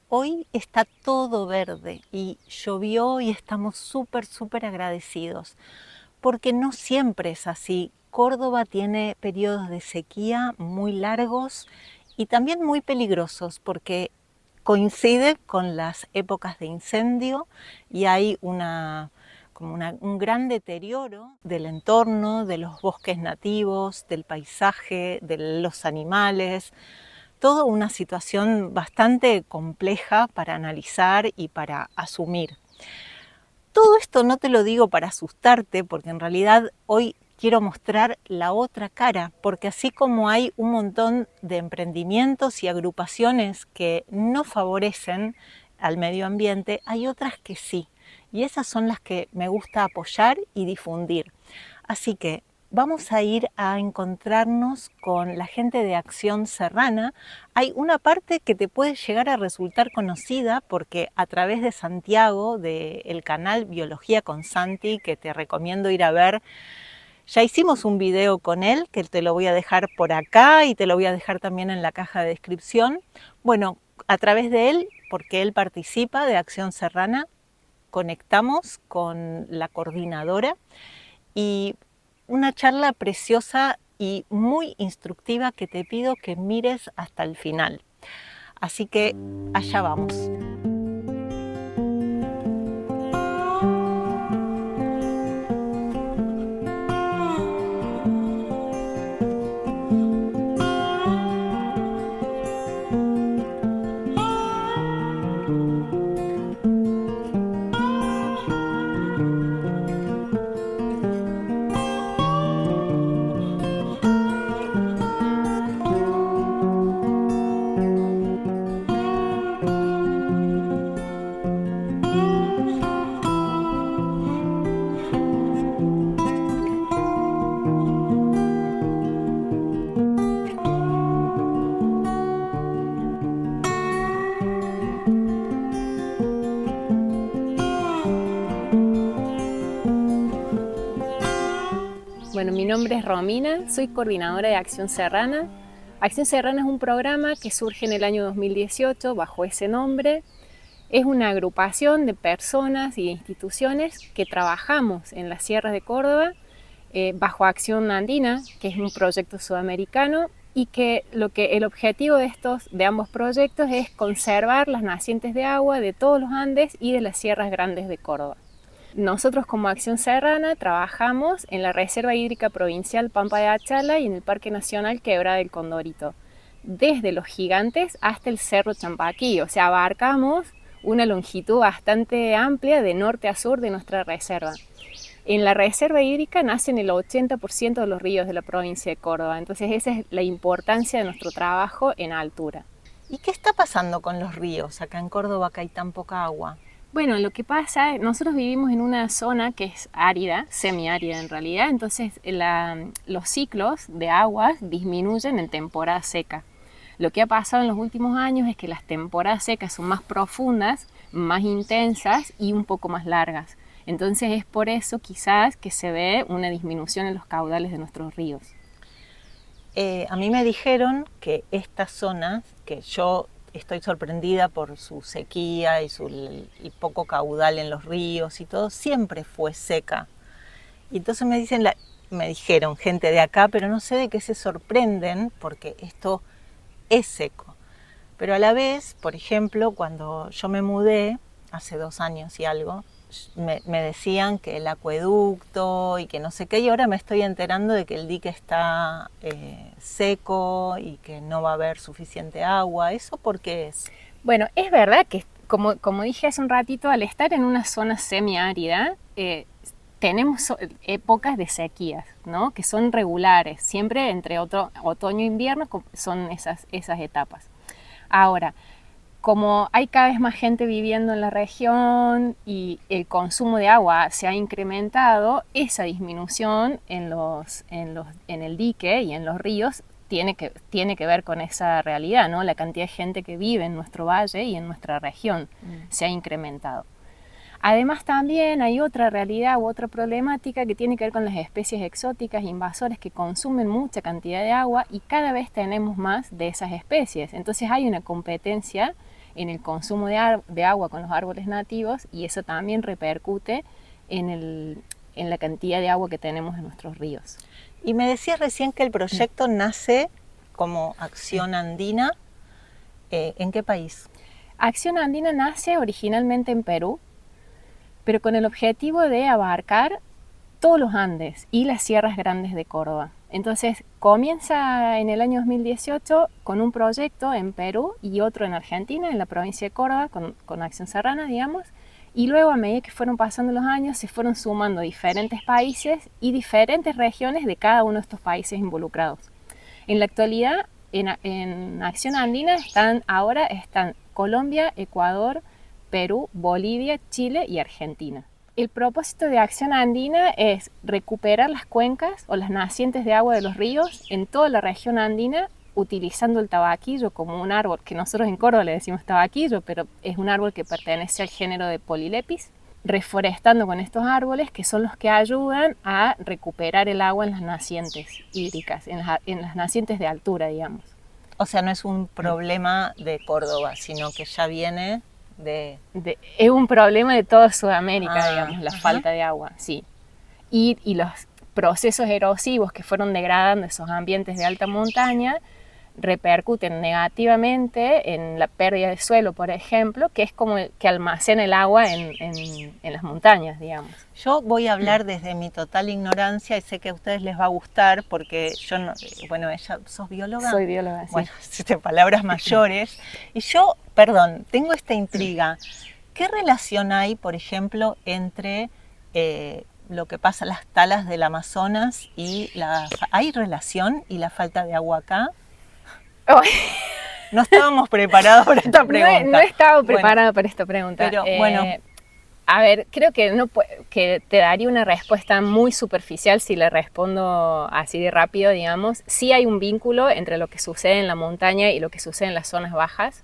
Hoy está todo verde y llovió y estamos súper agradecidos, porque no siempre es así. Córdoba tiene periodos de sequía muy largos y también muy peligrosos porque coincide con las épocas de incendio y hay un gran deterioro del entorno, de los bosques nativos, del paisaje, de los animales. Toda una situación bastante compleja para analizar y para asumir. Todo esto no te lo digo para asustarte, porque en realidad hoy quiero mostrar la otra cara, porque así como hay un montón de emprendimientos y agrupaciones que no favorecen al medio ambiente, hay otras que sí, y esas son las que me gusta apoyar y difundir. Así que vamos a ir a encontrarnos con la gente de Acción Serrana. Hay una parte que te puede llegar a resultar conocida porque a través de Santiago, del canal Biología con Santi, que te recomiendo ir a ver, ya hicimos un video con él, que te lo voy a dejar por acá y te lo voy a dejar también en la caja de descripción. Bueno, a través de él, porque él participa de Acción Serrana, conectamos con la coordinadora y una charla preciosa y muy instructiva que te pido que mires hasta el final. Así que allá vamos. Bueno, mi nombre es Romina, soy coordinadora de Acción Serrana. Acción Serrana es un programa que surge en el año 2018 bajo ese nombre. Es una agrupación de personas y de instituciones que trabajamos en las sierras de Córdoba bajo Acción Andina, que es un proyecto sudamericano, y que el objetivo de ambos proyectos es conservar las nacientes de agua de todos los Andes y de las sierras grandes de Córdoba. Nosotros como Acción Serrana trabajamos en la Reserva Hídrica Provincial Pampa de Achala y en el Parque Nacional Quebrada del Condorito, desde los Gigantes hasta el Cerro Champaquí, o sea, abarcamos una longitud bastante amplia de norte a sur de nuestra reserva. En la reserva hídrica nacen el 80% de los ríos de la provincia de Córdoba, entonces esa es la importancia de nuestro trabajo en altura. ¿Y qué está pasando con los ríos acá en Córdoba, que hay tan poca agua? Bueno, lo que pasa, nosotros vivimos en una zona que es árida, semiárida en realidad, entonces los ciclos de aguas disminuyen en temporada seca. Lo que ha pasado en los últimos años es que las temporadas secas son más profundas, más intensas y un poco más largas. Entonces es por eso quizás que se ve una disminución en los caudales de nuestros ríos. A mí me dijeron que esta zona, que yo estoy sorprendida por su sequía y el poco caudal en los ríos y todo, siempre fue seca. Y entonces me dijeron gente de acá, pero no sé de qué se sorprenden porque esto es seco. Pero a la vez, por ejemplo, cuando yo me mudé, hace 2 años y algo, me decían que el acueducto y que no sé qué, y ahora me estoy enterando de que el dique está seco y que no va a haber suficiente agua. ¿Eso por qué es? Bueno, es verdad que, como dije hace un ratito, al estar en una zona semiárida, tenemos épocas de sequías, ¿no? Que son regulares, siempre entre otoño e invierno son esas etapas. Ahora, como hay cada vez más gente viviendo en la región y el consumo de agua se ha incrementado, esa disminución en el dique y en los ríos tiene que ver con esa realidad, ¿no? La cantidad de gente que vive en nuestro valle y en nuestra región se ha incrementado. Además también hay otra realidad u otra problemática que tiene que ver con las especies exóticas invasoras que consumen mucha cantidad de agua y cada vez tenemos más de esas especies. Entonces hay una competencia en el consumo de agua con los árboles nativos, y eso también repercute en la cantidad de agua que tenemos en nuestros ríos. Y me decías recién que el proyecto nace como Acción Andina. ¿En qué país? Acción Andina nace originalmente en Perú, pero con el objetivo de abarcar todos los Andes y las sierras grandes de Córdoba. Entonces comienza en el año 2018 con un proyecto en Perú y otro en Argentina, en la provincia de Córdoba, con Acción Serrana, digamos, y luego a medida que fueron pasando los años se fueron sumando diferentes países y diferentes regiones de cada uno de estos países involucrados. En la actualidad, en Acción Andina están Colombia, Ecuador, Perú, Bolivia, Chile y Argentina. El propósito de Acción Andina es recuperar las cuencas o las nacientes de agua de los ríos en toda la región andina, utilizando el tabaquillo como un árbol, que nosotros en Córdoba le decimos tabaquillo, pero es un árbol que pertenece al género de Polylepis, reforestando con estos árboles que son los que ayudan a recuperar el agua en las nacientes hídricas, en las nacientes de altura, digamos. O sea, no es un problema de Córdoba, sino que ya viene es un problema de toda Sudamérica, digamos, la falta de agua, sí. Y los procesos erosivos que fueron degradando esos ambientes de alta montaña repercuten negativamente en la pérdida de suelo, por ejemplo, que es como que almacena el agua en las montañas, digamos. Yo voy a hablar desde mi total ignorancia y sé que a ustedes les va a gustar porque yo no, bueno, ¿sos bióloga? Soy bióloga, sí. Bueno, palabras mayores. Y yo, perdón, tengo esta intriga. ¿Qué relación hay, por ejemplo, entre lo que pasa en las talas del Amazonas y ¿hay relación y la falta de agua acá? Oh. No estábamos preparados para esta pregunta. No estaba preparada para esta pregunta. Pero bueno. A ver, creo que te daría una respuesta muy superficial si le respondo así de rápido, digamos. Sí hay un vínculo entre lo que sucede en la montaña y lo que sucede en las zonas bajas.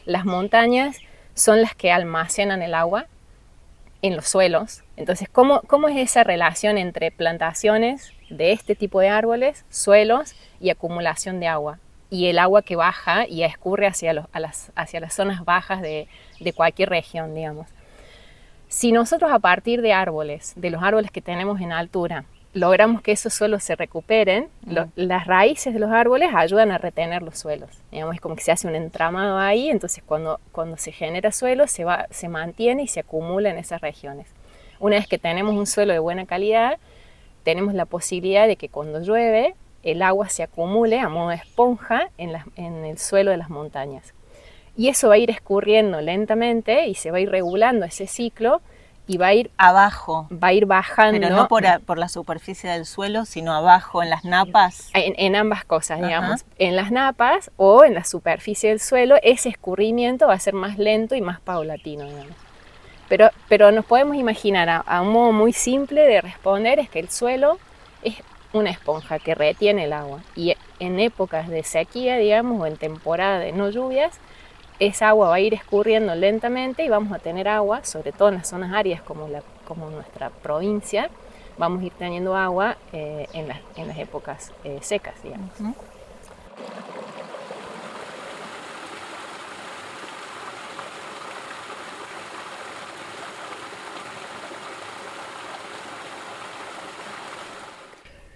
Las montañas son las que almacenan el agua en los suelos. Entonces, ¿cómo es esa relación entre plantaciones de este tipo de árboles, suelos y acumulación de agua? Y el agua que baja y escurre hacia las zonas bajas de cualquier región, digamos. Si nosotros a partir de los árboles que tenemos en altura, logramos que esos suelos se recuperen, las raíces de los árboles ayudan a retener los suelos. Digamos, es como que se hace un entramado ahí, entonces cuando se genera suelo se mantiene y se acumula en esas regiones. Una vez que tenemos un suelo de buena calidad, tenemos la posibilidad de que cuando llueve, el agua se acumule a modo de esponja en el suelo de las montañas. Y eso va a ir escurriendo lentamente y se va a ir regulando ese ciclo y va a ir abajo. Va a ir bajando. Pero no por la superficie del suelo, sino abajo, en las napas. En ambas cosas, digamos. En las napas o en la superficie del suelo, ese escurrimiento va a ser más lento y más paulatino, digamos. Pero nos podemos imaginar a un modo muy simple de responder es que el suelo es una esponja que retiene el agua. Y en épocas de sequía, digamos, o en temporada de no lluvias, esa agua va a ir escurriendo lentamente y vamos a tener agua, sobre todo en las zonas áridas como nuestra provincia, vamos a ir teniendo agua en las épocas secas, digamos. Uh-huh.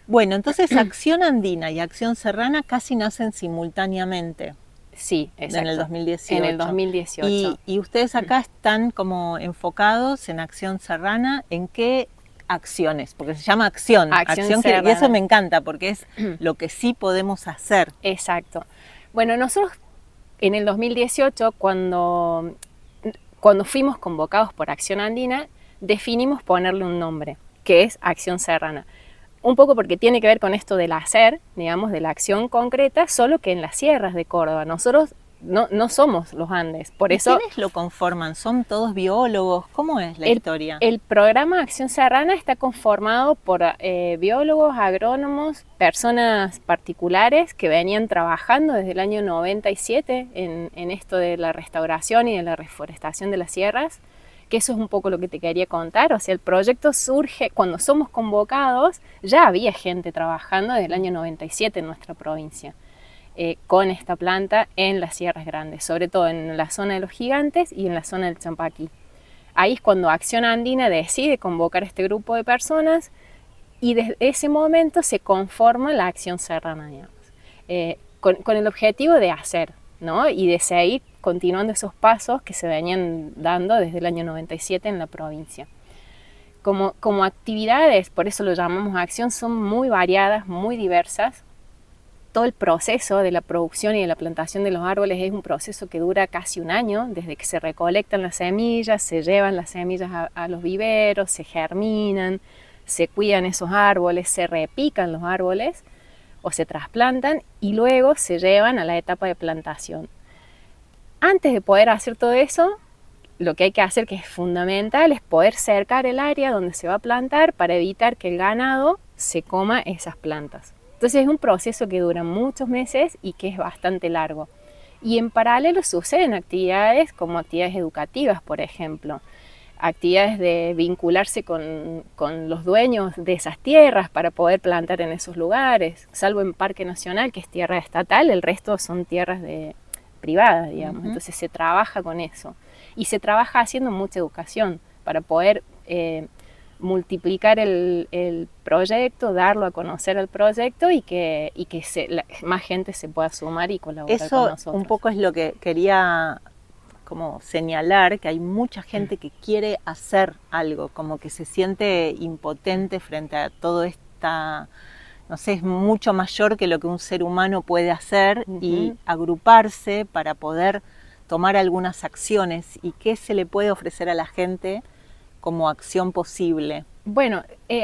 Bueno, entonces Acción Andina y Acción Serrana casi nacen simultáneamente. Sí, exacto. En el 2018. En el 2018. Y ustedes acá están como enfocados en Acción Serrana, ¿en qué acciones? Porque se llama acción y eso me encanta porque es lo que sí podemos hacer. Exacto. Bueno, nosotros en el 2018, cuando fuimos convocados por Acción Andina, definimos ponerle un nombre, que es Acción Serrana. Un poco porque tiene que ver con esto del hacer, digamos, de la acción concreta, solo que en las sierras de Córdoba. Nosotros no somos los Andes, por eso... ¿Quiénes lo conforman? ¿Son todos biólogos? ¿Cómo es la historia? El programa Acción Serrana está conformado por biólogos, agrónomos, personas particulares que venían trabajando desde el año 97 en esto de la restauración y de la reforestación de las sierras, que eso es un poco lo que te quería contar. O sea, el proyecto surge, cuando somos convocados, ya había gente trabajando desde el año 97 en nuestra provincia. con esta planta en las sierras grandes, sobre todo en la zona de los Gigantes y en la zona del Champaquí. Ahí es cuando Acción Andina decide convocar a este grupo de personas y desde ese momento se conforma la Acción Serrana, digamos, con el objetivo de hacer, ¿no? Y de seguir continuando esos pasos que se venían dando desde el año 97 en la provincia. Como actividades, por eso lo llamamos acción, son muy variadas, muy diversas. Todo el proceso de la producción y de la plantación de los árboles es un proceso que dura casi un año, desde que se recolectan las semillas, se llevan las semillas a los viveros, se germinan, se cuidan esos árboles, se repican los árboles o se trasplantan y luego se llevan a la etapa de plantación. Antes de poder hacer todo eso, lo que hay que hacer, que es fundamental, es poder cercar el área donde se va a plantar para evitar que el ganado se coma esas plantas. Entonces es un proceso que dura muchos meses y que es bastante largo. Y en paralelo suceden actividades como actividades educativas, por ejemplo. Actividades de vincularse con los dueños de esas tierras para poder plantar en esos lugares, salvo en Parque Nacional, que es tierra estatal, el resto son tierras privadas, digamos. Entonces se trabaja con eso. Y se trabaja haciendo mucha educación para poder multiplicar el proyecto, darlo a conocer al proyecto y que más gente se pueda sumar y colaborar con nosotros. Eso un poco es lo que quería como señalar, que hay mucha gente que quiere hacer algo, como que se siente impotente frente a todo esta, no sé, es mucho mayor que lo que un ser humano puede hacer y agruparse para poder tomar algunas acciones. ¿Y qué se le puede ofrecer a la gente como acción posible? Bueno,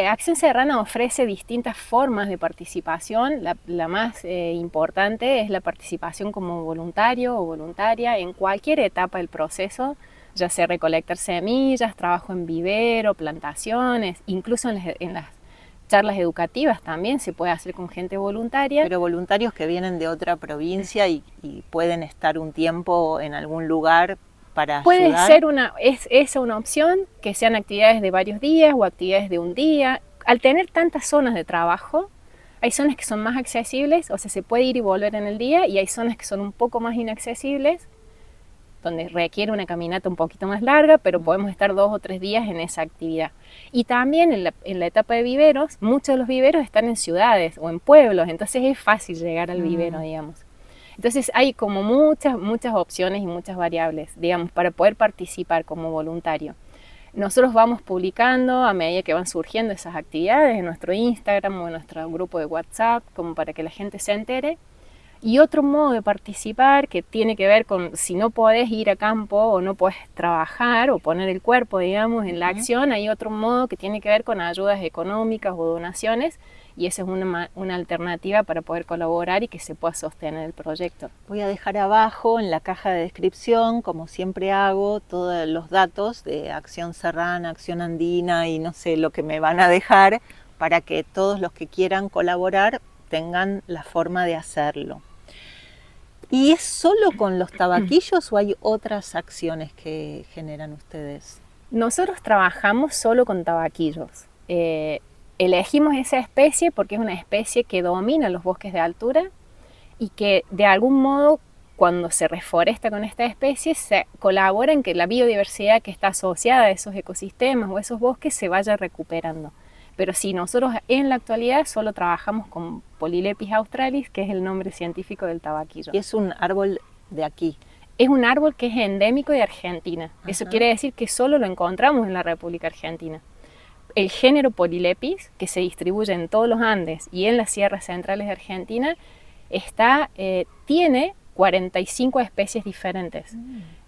Acción Serrana ofrece distintas formas de participación. La más importante es la participación como voluntario o voluntaria en cualquier etapa del proceso, ya sea recolectar semillas, trabajo en vivero, plantaciones, incluso en las charlas educativas también se puede hacer con gente voluntaria. Pero voluntarios que vienen de otra provincia y pueden estar un tiempo en algún lugar para ayudar. Puede ser esa una opción, que sean actividades de varios días o actividades de un día. Al tener tantas zonas de trabajo, hay zonas que son más accesibles, o sea, se puede ir y volver en el día, y hay zonas que son un poco más inaccesibles, donde requiere una caminata un poquito más larga, pero podemos estar 2 o 3 días en esa actividad. Y también en la etapa de viveros, muchos de los viveros están en ciudades o en pueblos, entonces es fácil llegar al vivero, digamos. Entonces hay como muchas opciones y muchas variables, digamos, para poder participar como voluntario. Nosotros vamos publicando a medida que van surgiendo esas actividades en nuestro Instagram o en nuestro grupo de WhatsApp, como para que la gente se entere. Y otro modo de participar que tiene que ver con si no podés ir a campo o no podés trabajar o poner el cuerpo, digamos, en la acción, hay otro modo que tiene que ver con ayudas económicas o donaciones, y esa es una alternativa para poder colaborar y que se pueda sostener el proyecto. Voy a dejar abajo en la caja de descripción, como siempre hago, todos los datos de Acción Serrana, Acción Andina y no sé lo que me van a dejar para que todos los que quieran colaborar tengan la forma de hacerlo. ¿Y es solo con los tabaquillos o hay otras acciones que generan ustedes? Nosotros trabajamos solo con tabaquillos. Elegimos esa especie porque es una especie que domina los bosques de altura y que de algún modo, cuando se reforesta con esta especie, se colabora en que la biodiversidad que está asociada a esos ecosistemas o esos bosques se vaya recuperando. Pero sí, nosotros en la actualidad solo trabajamos con Polylepis australis, que es el nombre científico del tabaquillo. Y es un árbol de aquí. Es un árbol que es endémico de Argentina. Ajá. Eso quiere decir que solo lo encontramos en la República Argentina. El género Polylepis, que se distribuye en todos los Andes y en las sierras centrales de Argentina, tiene 45 especies diferentes.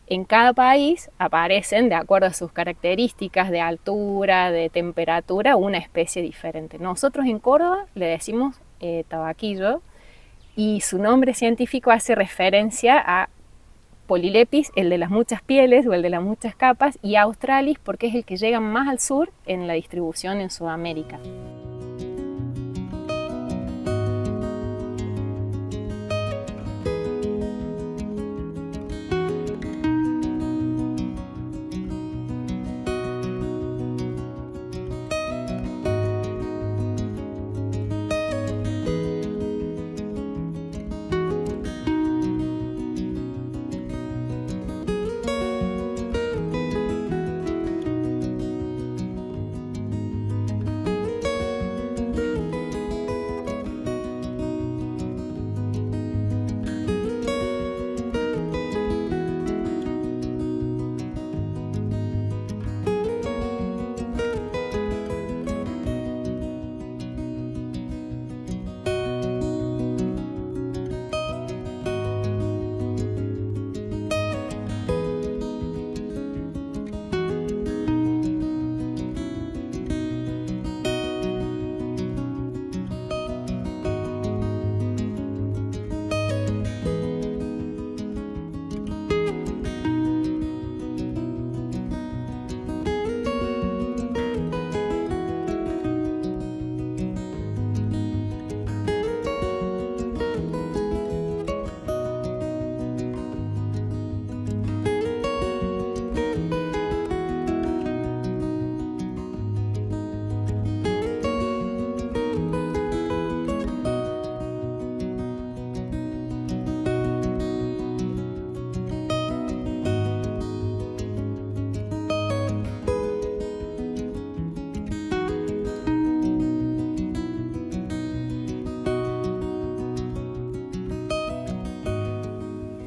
En cada país aparecen, de acuerdo a sus características de altura, de temperatura, una especie diferente. Nosotros en Córdoba le decimos tabaquillo y su nombre científico hace referencia a Polylepis, el de las muchas pieles o el de las muchas capas, y australis porque es el que llega más al sur en la distribución en Sudamérica.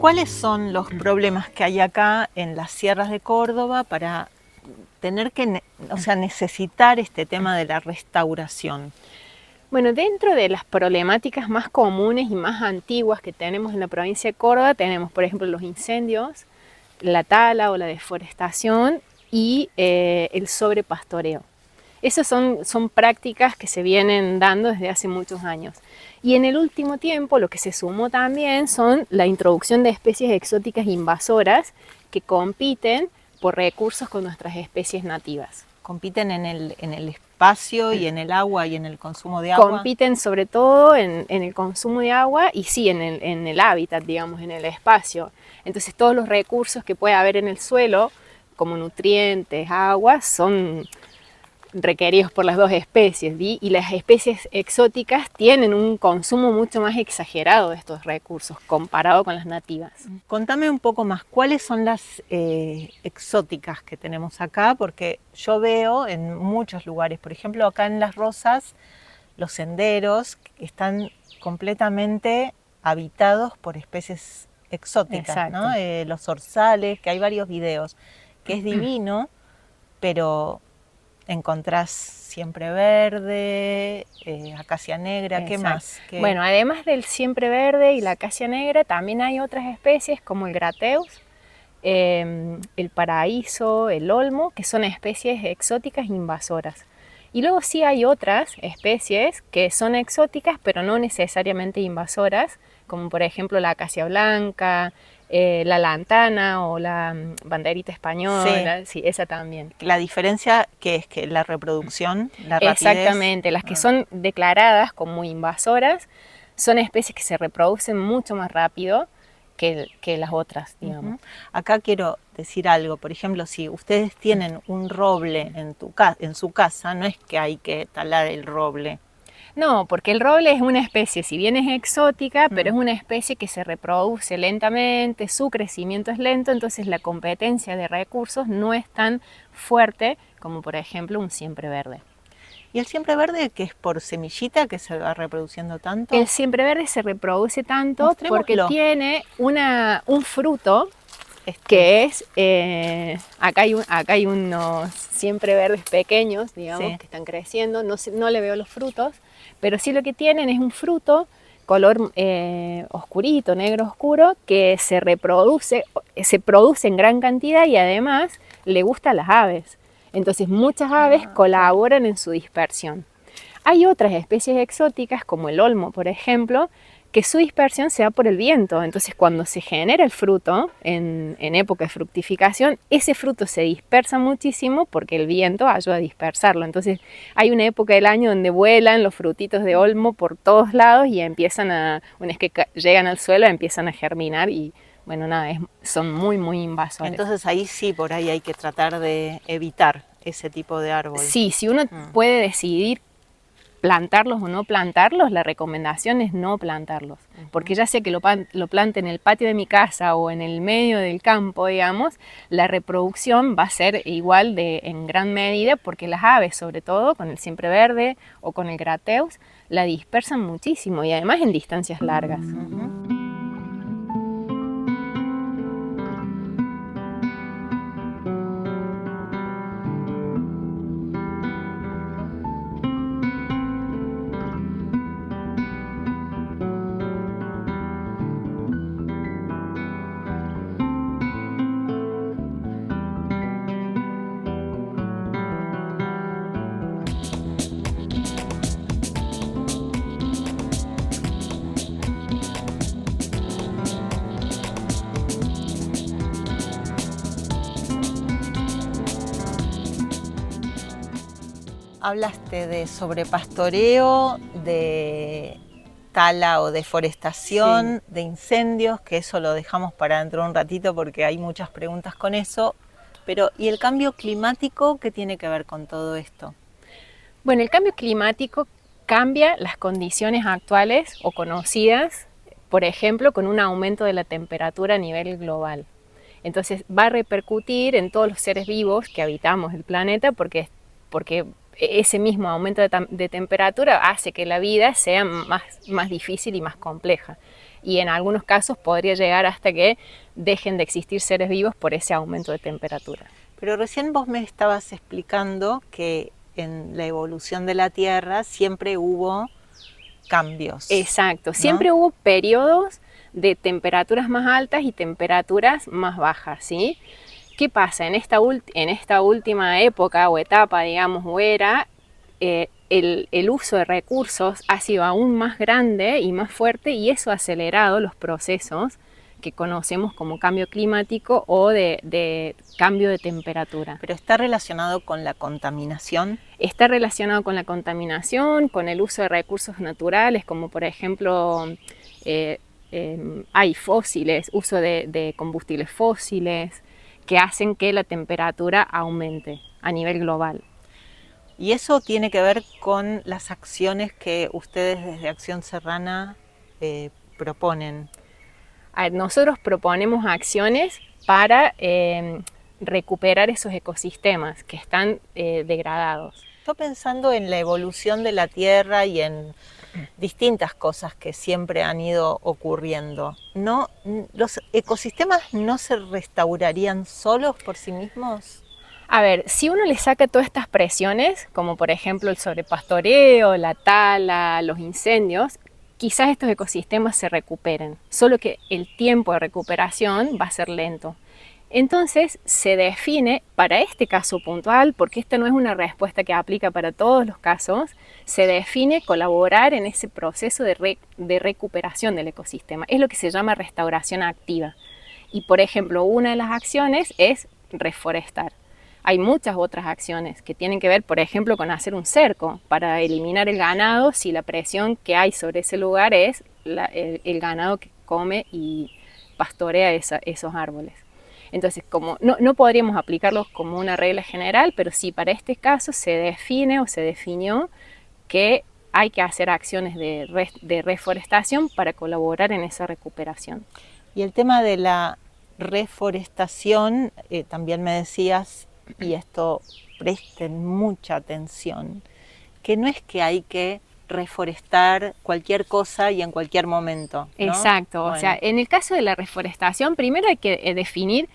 ¿Cuáles son los problemas que hay acá en las sierras de Córdoba para tener que, necesitar este tema de la restauración? Bueno, dentro de las problemáticas más comunes y más antiguas que tenemos en la provincia de Córdoba, tenemos, por ejemplo, los incendios, la tala o la deforestación y el sobrepastoreo. Esas son prácticas que se vienen dando desde hace muchos años. Y en el último tiempo lo que se sumó también son la introducción de especies exóticas invasoras que compiten por recursos con nuestras especies nativas. ¿Compiten en el espacio y en el agua y en el consumo de agua? Compiten sobre todo en el consumo de agua y sí, en el hábitat, digamos, en el espacio. Entonces todos los recursos que puede haber en el suelo, como nutrientes, agua, son requeridos por las dos especies, ¿sí? Y las especies exóticas tienen un consumo mucho más exagerado de estos recursos comparado con las nativas. Contame un poco más, ¿cuáles son las exóticas que tenemos acá? Porque yo veo en muchos lugares, por ejemplo acá en Las Rosas, los senderos están completamente habitados por especies exóticas, ¿no? Los zorzales, que hay varios videos, que es divino, pero encontrás siempre verde, acacia negra, ¿qué más? Bueno, además del siempre verde y la acacia negra, también hay otras especies como el grateus, el paraíso, el olmo, que son especies exóticas invasoras. Y luego sí hay otras especies que son exóticas, pero no necesariamente invasoras, como por ejemplo la acacia blanca, la lantana o la banderita española, sí, esa también. La diferencia que es que la reproducción, la rapidez. Exactamente, las que son declaradas como invasoras son especies que se reproducen mucho más rápido que las otras, digamos. Acá quiero decir algo, por ejemplo, si ustedes tienen un roble en su casa, no es que hay que talar el roble. No, porque el roble es una especie, si bien es exótica, pero es una especie que se reproduce lentamente, su crecimiento es lento, entonces la competencia de recursos no es tan fuerte como por ejemplo un siempre verde. ¿Y el siempre verde que es por semillita que se va reproduciendo tanto? El siempre verde se reproduce tanto porque tiene un fruto que es, acá hay unos siempre verdes pequeños, digamos, que están creciendo, no le veo los frutos, pero sí lo que tienen es un fruto color oscurito, negro oscuro, que se produce en gran cantidad y además le gusta a las aves. Entonces muchas aves colaboran en su dispersión. Hay otras especies exóticas como el olmo, por ejemplo, que su dispersión se da por el viento. Entonces cuando se genera el fruto en época de fructificación, ese fruto se dispersa muchísimo porque el viento ayuda a dispersarlo. Entonces hay una época del año donde vuelan los frutitos de olmo por todos lados y una vez que llegan al suelo, empiezan a germinar y bueno, nada, son muy, muy invasores. Entonces ahí sí, por ahí hay que tratar de evitar ese tipo de árbol. Sí, si uno puede decidir plantarlos o no plantarlos, la recomendación es no plantarlos. Porque ya sea que lo plante en el patio de mi casa o en el medio del campo, digamos, la reproducción va a ser igual en gran medida porque las aves, sobre todo con el siempre verde o con el grateus, la dispersan muchísimo y además en distancias largas. Hablaste de sobrepastoreo, de tala o deforestación, de incendios, que eso lo dejamos para dentro de un ratito porque hay muchas preguntas con eso. Pero, ¿y el cambio climático qué tiene que ver con todo esto? Bueno, el cambio climático cambia las condiciones actuales o conocidas, por ejemplo, con un aumento de la temperatura a nivel global. Entonces va a repercutir en todos los seres vivos que habitamos el planeta porque ese mismo aumento de temperatura hace que la vida sea más difícil y más compleja. y en algunos casos podría llegar hasta que dejen de existir seres vivos por ese aumento de temperatura. Pero recién vos me estabas explicando que en la evolución de la Tierra siempre hubo cambios. Exacto, ¿no? siempre hubo periodos de temperaturas más altas y temperaturas más bajas, ¿sí? ¿Qué pasa? En esta última época o etapa, digamos, o era, el uso de recursos ha sido aún más grande y más fuerte, y eso ha acelerado los procesos que conocemos como cambio climático o de cambio de temperatura. ¿Pero está relacionado con la contaminación? Está relacionado con la contaminación, con el uso de recursos naturales, como por ejemplo hay fósiles, uso de combustibles fósiles, que hacen que la temperatura aumente a nivel global. ¿Y eso tiene que ver con las acciones que ustedes desde Acción Serrana proponen? Nosotros proponemos acciones para recuperar esos ecosistemas que están degradados. Estoy pensando en la evolución de la Tierra y en distintas cosas que siempre han ido ocurriendo. ¿No? ¿Los ecosistemas no se restaurarían solos por sí mismos? A ver, si uno le saca todas estas presiones, como por ejemplo el sobrepastoreo, la tala, los incendios, quizás estos ecosistemas se recuperen, solo que el tiempo de recuperación va a ser lento. Entonces se define para este caso puntual, porque esta no es una respuesta que aplica para todos los casos, se define colaborar en ese proceso de recuperación del ecosistema. Es lo que se llama restauración activa. Y por ejemplo, una de las acciones es reforestar. Hay muchas otras acciones que tienen que ver, por ejemplo, con hacer un cerco para eliminar el ganado si la presión que hay sobre ese lugar es el ganado que come y pastorea esos árboles. Entonces, como no podríamos aplicarlos como una regla general, pero sí para este caso se define o se definió que hay que hacer acciones de reforestación para colaborar en esa recuperación. Y el tema de la reforestación, también me decías, y esto presten mucha atención, que no es que hay que reforestar cualquier cosa y en cualquier momento, ¿no? Exacto, bueno. O sea, en el caso de la reforestación, primero hay que definir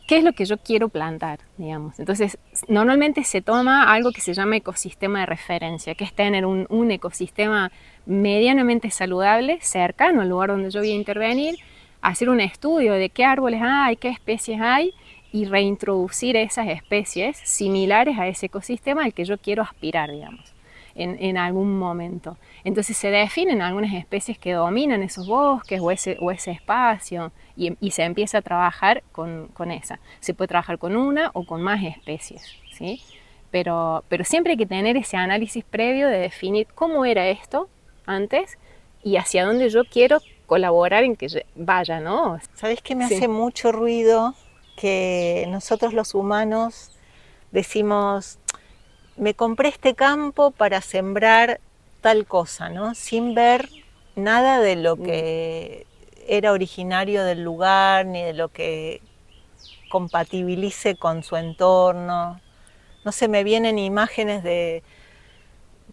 qué es lo que yo quiero plantar, digamos. Entonces, normalmente se toma algo que se llama ecosistema de referencia, que es tener un ecosistema medianamente saludable, cercano al lugar donde yo voy a intervenir, hacer un estudio de qué árboles hay, qué especies hay, y reintroducir esas especies similares a ese ecosistema al que yo quiero aspirar, digamos, en algún momento. Entonces se definen algunas especies que dominan esos bosques o ese espacio y se empieza a trabajar con esa. Se puede trabajar con una o con más especies, ¿sí? Pero siempre hay que tener ese análisis previo de definir cómo era esto antes y hacia dónde yo quiero colaborar en que vaya, ¿no? ¿Sabés qué me hace mucho ruido? Que nosotros los humanos decimos, me compré este campo para sembrar tal cosa, ¿no? Sin ver nada de lo que era originario del lugar, ni de lo que compatibilice con su entorno. No sé, me vienen imágenes de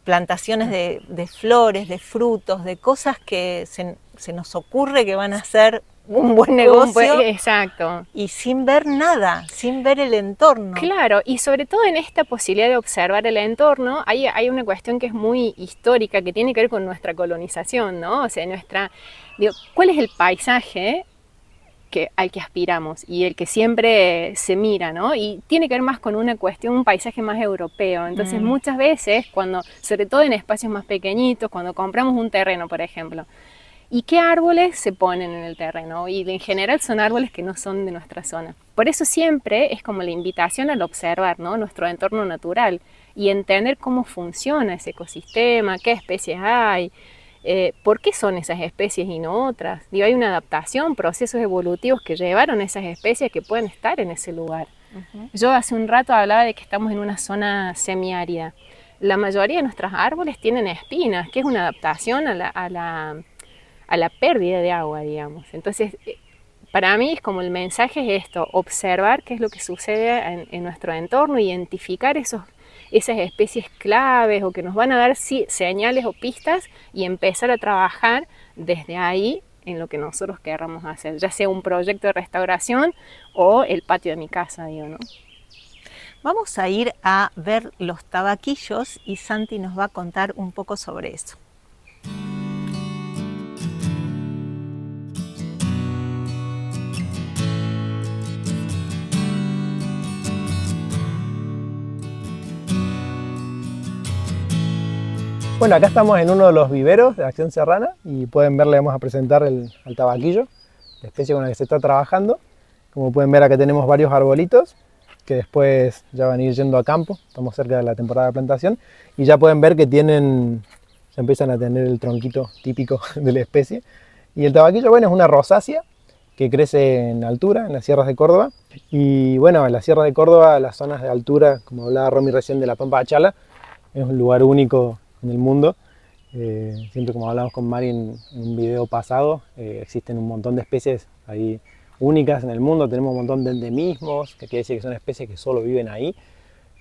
plantaciones de flores, de frutos, de cosas que se nos ocurre que van a ser un buen negocio. Exacto. Y sin ver nada, sin ver el entorno. Claro, y sobre todo en esta posibilidad de observar el entorno, hay una cuestión que es muy histórica, que tiene que ver con nuestra colonización, ¿no? O sea, ¿cuál es el paisaje al que aspiramos y el que siempre se mira, ¿no? Y tiene que ver más con una cuestión, un paisaje más europeo. Entonces muchas veces, sobre todo en espacios más pequeñitos, cuando compramos un terreno, por ejemplo, ¿y qué árboles se ponen en el terreno? Y en general son árboles que no son de nuestra zona. Por eso siempre es como la invitación al observar, ¿no? Nuestro entorno natural y entender cómo funciona ese ecosistema, qué especies hay, por qué son esas especies y no otras. Digo, hay una adaptación, procesos evolutivos que llevaron a esas especies que pueden estar en ese lugar. Yo hace un rato hablaba de que estamos en una zona semiárida. La mayoría de nuestros árboles tienen espinas, que es una adaptación a la pérdida de agua, digamos. Entonces, para mí es como el mensaje es esto, observar qué es lo que sucede en nuestro entorno, identificar esas especies claves o que nos van a dar señales o pistas y empezar a trabajar desde ahí en lo que nosotros querramos hacer, ya sea un proyecto de restauración o el patio de mi casa, digo, ¿no? Vamos a ir a ver los tabaquillos y Santi nos va a contar un poco sobre eso. Bueno, acá estamos en uno de los viveros de Acción Serrana y pueden ver, le vamos a presentar al tabaquillo, la especie con la que se está trabajando. Como pueden ver, acá tenemos varios arbolitos que después ya van a ir yendo a campo. Estamos cerca de la temporada de plantación y ya pueden ver que ya empiezan a tener el tronquito típico de la especie. Y el tabaquillo, bueno, es una rosácea que crece en altura, en las sierras de Córdoba. Y bueno, en las sierras de Córdoba, las zonas de altura, como hablaba Romy recién de la Pampa de Achala, es un lugar único en el mundo. Siempre, como hablamos con Mari en un video pasado, existen un montón de especies ahí únicas en el mundo. Tenemos un montón de endemismos, que quiere decir que son especies que solo viven ahí.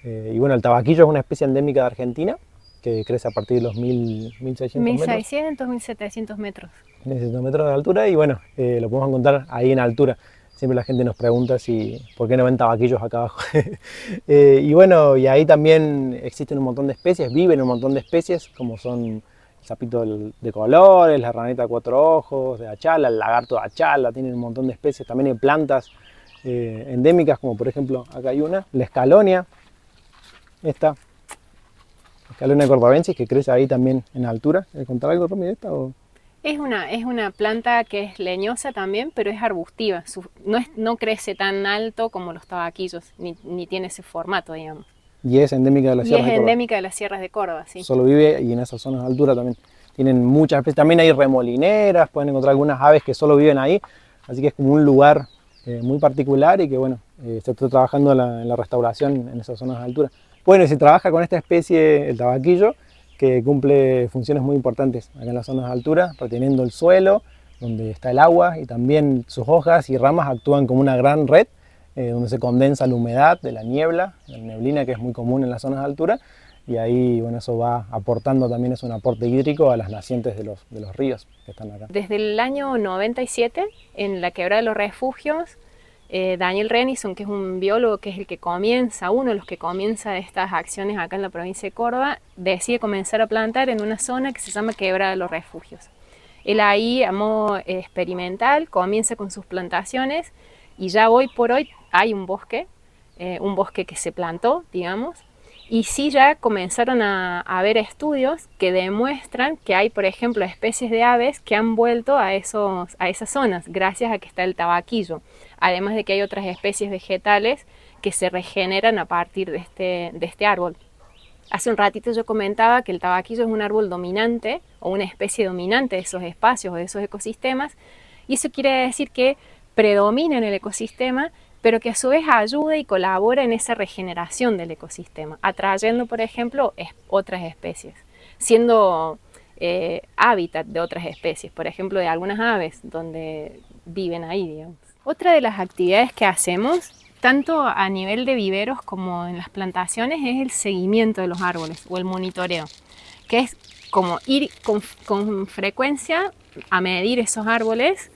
Y bueno, el tabaquillo es una especie endémica de Argentina que crece a partir de los 1600 metros. 1600, 1700 metros. 1700 metros de altura y bueno, lo podemos encontrar ahí en altura. Siempre la gente nos pregunta por qué no ven tabaquillos acá abajo. Y bueno, y ahí también existen un montón de especies, viven un montón de especies, como son el sapito de colores, la ranita de cuatro ojos, de Achala, el lagarto de Achala, tienen un montón de especies. También hay plantas endémicas, como por ejemplo, acá hay una, la escalonia, esta, Escalonia cordobensis, que crece ahí también en altura. ¿Quieres contar algo, Romy, de esta? O? Es una planta que es leñosa también, pero es arbustiva. No crece tan alto como los tabaquillos, ni tiene ese formato, digamos. Y es endémica de las sierras de Córdoba. Y es endémica de las sierras de Córdoba, sí. Solo vive y en esas zonas de altura también. Tienen muchas especies. También hay remolineras, pueden encontrar algunas aves que solo viven ahí. Así que es como un lugar muy particular y que bueno, se está trabajando en la restauración en esas zonas de altura. Bueno, y se trabaja con esta especie, el tabaquillo, que cumple funciones muy importantes acá en las zonas de altura, reteniendo el suelo, donde está el agua, y también sus hojas y ramas actúan como una gran red, donde se condensa la humedad de la niebla, la neblina que es muy común en las zonas de altura, y ahí bueno, eso va aportando también, es un aporte hídrico a las nacientes de los ríos que están acá. Desde el año 97, en la Quebrada de los Refugios, Daniel Renison, que es un biólogo que es uno de los que comienza estas acciones acá en la provincia de Córdoba, decide comenzar a plantar en una zona que se llama Quebrada de los Refugios. Él ahí, a modo experimental, comienza con sus plantaciones y ya hoy por hoy hay un bosque que se plantó, digamos, y sí ya comenzaron a haber estudios que demuestran que hay, por ejemplo, especies de aves que han vuelto a esas zonas gracias a que está el tabaquillo. Además de que hay otras especies vegetales que se regeneran a partir de este árbol. Hace un ratito yo comentaba que el tabaquillo es un árbol dominante o una especie dominante de esos espacios o de esos ecosistemas, y eso quiere decir que predomina en el ecosistema, pero que a su vez ayuda y colabora en esa regeneración del ecosistema, atrayendo, por ejemplo, otras especies, siendo hábitat de otras especies, por ejemplo, de algunas aves donde viven ahí, digamos. Otra de las actividades que hacemos, tanto a nivel de viveros como en las plantaciones, es el seguimiento de los árboles o el monitoreo, que es como ir con frecuencia a medir esos árboles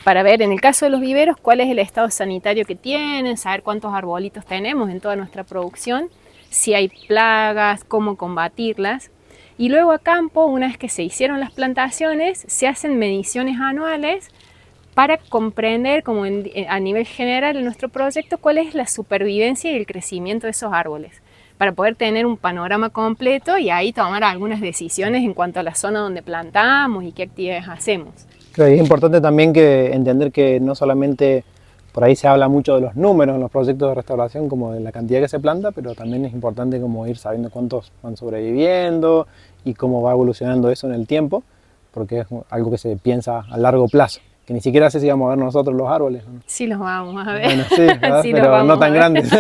para ver, en el caso de los viveros, cuál es el estado sanitario que tienen, saber cuántos arbolitos tenemos en toda nuestra producción, si hay plagas, cómo combatirlas. Y luego a campo, una vez que se hicieron las plantaciones, se hacen mediciones anuales para comprender como a nivel general en nuestro proyecto cuál es la supervivencia y el crecimiento de esos árboles, para poder tener un panorama completo y ahí tomar algunas decisiones en cuanto a la zona donde plantamos y qué actividades hacemos. Creo que es importante también entender que no solamente por ahí se habla mucho de los números en los proyectos de restauración, como de la cantidad que se planta, pero también es importante como ir sabiendo cuántos van sobreviviendo y cómo va evolucionando eso en el tiempo, porque es algo que se piensa a largo plazo. Que ni siquiera sé si vamos a ver nosotros los árboles, ¿no? Sí los vamos a ver. Bueno, sí, sí, pero no tan grandes.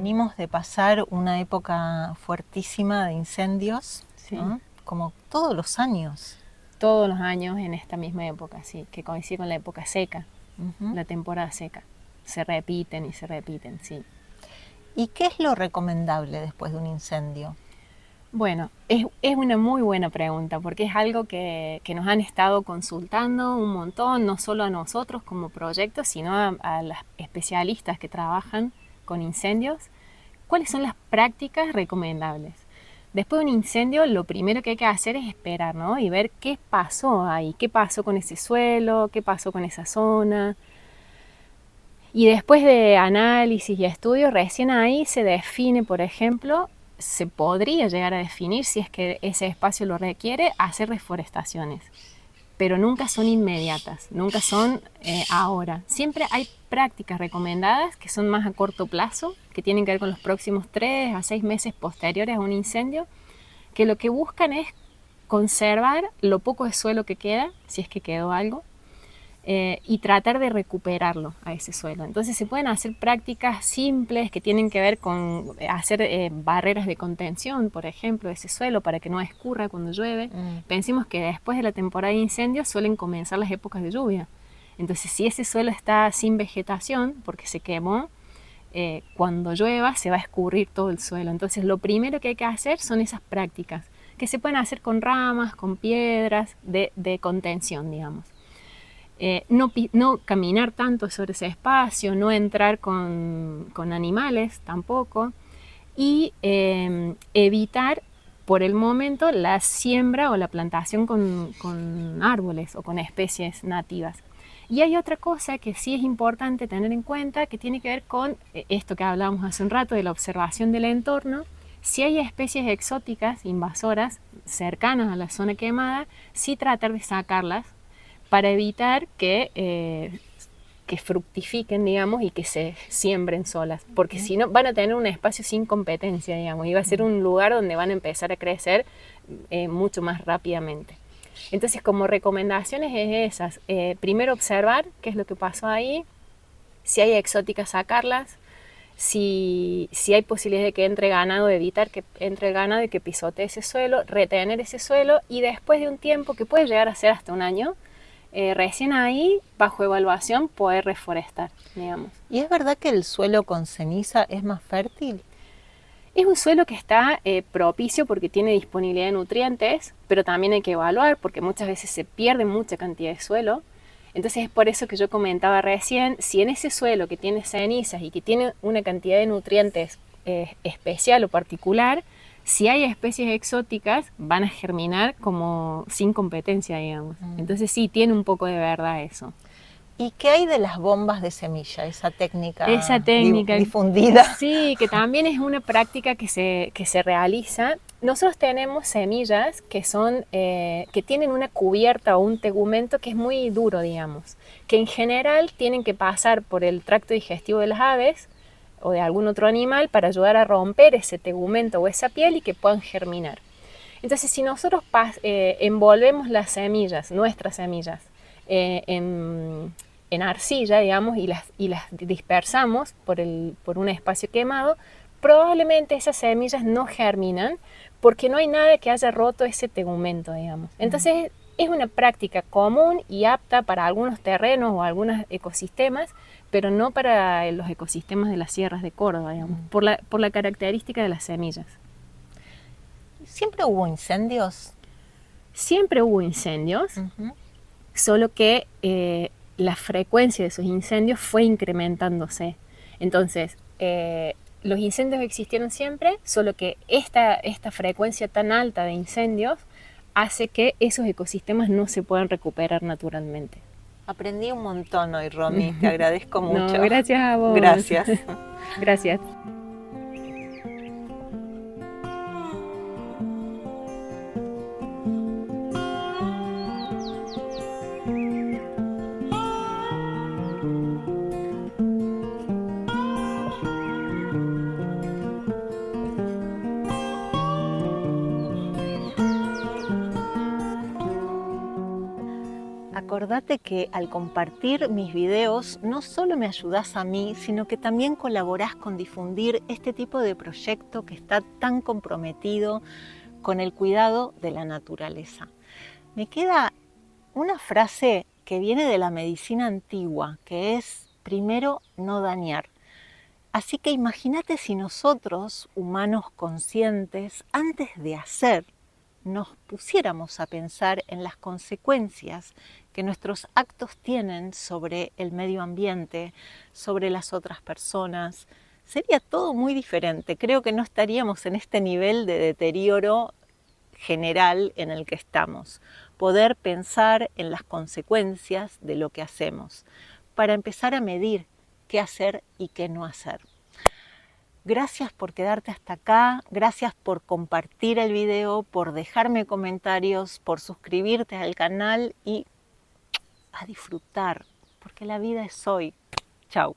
Venimos de pasar una época fuertísima de incendios, Sí. ¿no? Como todos los años. Todos los años en esta misma época, sí, que coincide con la época seca, Ujú. la temporada seca. Se repiten y se repiten, sí. ¿Y qué es lo recomendable después de un incendio? Bueno, es una muy buena pregunta porque es algo que nos han estado consultando un montón, no solo a nosotros como proyecto, sino a las especialistas que trabajan con incendios. ¿Cuáles son las prácticas recomendables? Después de un incendio, lo primero que hay que hacer es esperar, ¿no? Y ver qué pasó ahí, qué pasó con ese suelo, qué pasó con esa zona. Y después de análisis y estudios, recién ahí se define, por ejemplo, se podría llegar a definir, si es que ese espacio lo requiere, hacer reforestaciones. Pero nunca son inmediatas, nunca son ahora. Siempre hay prácticas recomendadas que son más a corto plazo, que tienen que ver con los próximos 3 a 6 meses posteriores a un incendio, que lo que buscan es conservar lo poco de suelo que queda, si es que quedó algo, y tratar de recuperarlo a ese suelo. Entonces se pueden hacer prácticas simples que tienen que ver con hacer barreras de contención, por ejemplo, de ese suelo para que no escurra cuando llueve. Pensemos que después de la temporada de incendios suelen comenzar las épocas de lluvia. Entonces si ese suelo está sin vegetación porque se quemó, cuando llueva se va a escurrir todo el suelo. Entonces lo primero que hay que hacer son esas prácticas que se pueden hacer con ramas, con piedras de contención, digamos. No caminar tanto sobre ese espacio, no entrar con animales tampoco, y evitar por el momento la siembra o la plantación con árboles o con especies nativas. Y hay otra cosa que sí es importante tener en cuenta, que tiene que ver con esto que hablábamos hace un rato de la observación del entorno. Si hay especies exóticas invasoras cercanas a la zona quemada, sí tratar de sacarlas para evitar que fructifiquen, digamos, y que se siembren solas, porque si no van a tener un espacio sin competencia, digamos, y va a ser un lugar donde van a empezar a crecer mucho más rápidamente. Entonces, como recomendaciones es esas. Primero observar qué es lo que pasó ahí, si hay exóticas sacarlas, si hay posibilidad de que entre ganado, evitar que entre el ganado y que pisotee ese suelo, retener ese suelo, y después de un tiempo que puede llegar a ser hasta un año, recién ahí, bajo evaluación, poder reforestar, digamos. ¿Y es verdad que el suelo con ceniza es más fértil? Es un suelo que está propicio porque tiene disponibilidad de nutrientes, pero también hay que evaluar porque muchas veces se pierde mucha cantidad de suelo. Entonces es por eso que yo comentaba recién, si en ese suelo que tiene cenizas y que tiene una cantidad de nutrientes especial o particular, si hay especies exóticas van a germinar como sin competencia, digamos. Entonces sí, tiene un poco de verdad eso. ¿Y qué hay de las bombas de semilla, esa técnica difundida? Sí, que también es una práctica que se realiza. Nosotros tenemos semillas que tienen una cubierta o un tegumento que es muy duro, digamos, que en general tienen que pasar por el tracto digestivo de las aves o de algún otro animal para ayudar a romper ese tegumento o esa piel y que puedan germinar. Entonces, si nosotros envolvemos las semillas, nuestras semillas, en arcilla, digamos, y las dispersamos por un espacio quemado, probablemente esas semillas no germinan porque no hay nada que haya roto ese tegumento, digamos. Entonces es una práctica común y apta para algunos terrenos o algunos ecosistemas, pero no para los ecosistemas de las sierras de Córdoba, digamos, por la característica de las semillas. ¿Siempre hubo incendios? Siempre hubo incendios, solo que la frecuencia de esos incendios fue incrementándose. Entonces, los incendios existieron siempre, solo que esta frecuencia tan alta de incendios hace que esos ecosistemas no se puedan recuperar naturalmente. Aprendí un montón hoy, Romy, te agradezco mucho. No, gracias a vos. Gracias. Gracias. acordate que al compartir mis videos no solo me ayudás a mí, sino que también colaborás con difundir este tipo de proyecto que está tan comprometido con el cuidado de la naturaleza. Me queda una frase que viene de la medicina antigua, que es primero no dañar. Así que imagínate si nosotros, humanos conscientes, antes de hacer, nos pusiéramos a pensar en las consecuencias que nuestros actos tienen sobre el medio ambiente, sobre las otras personas. Sería todo muy diferente. Creo que no estaríamos en este nivel de deterioro general en el que estamos. Poder pensar en las consecuencias de lo que hacemos, para empezar a medir qué hacer y qué no hacer. Gracias por quedarte hasta acá, gracias por compartir el video, por dejarme comentarios, por suscribirte al canal y a disfrutar, porque la vida es hoy. Chau.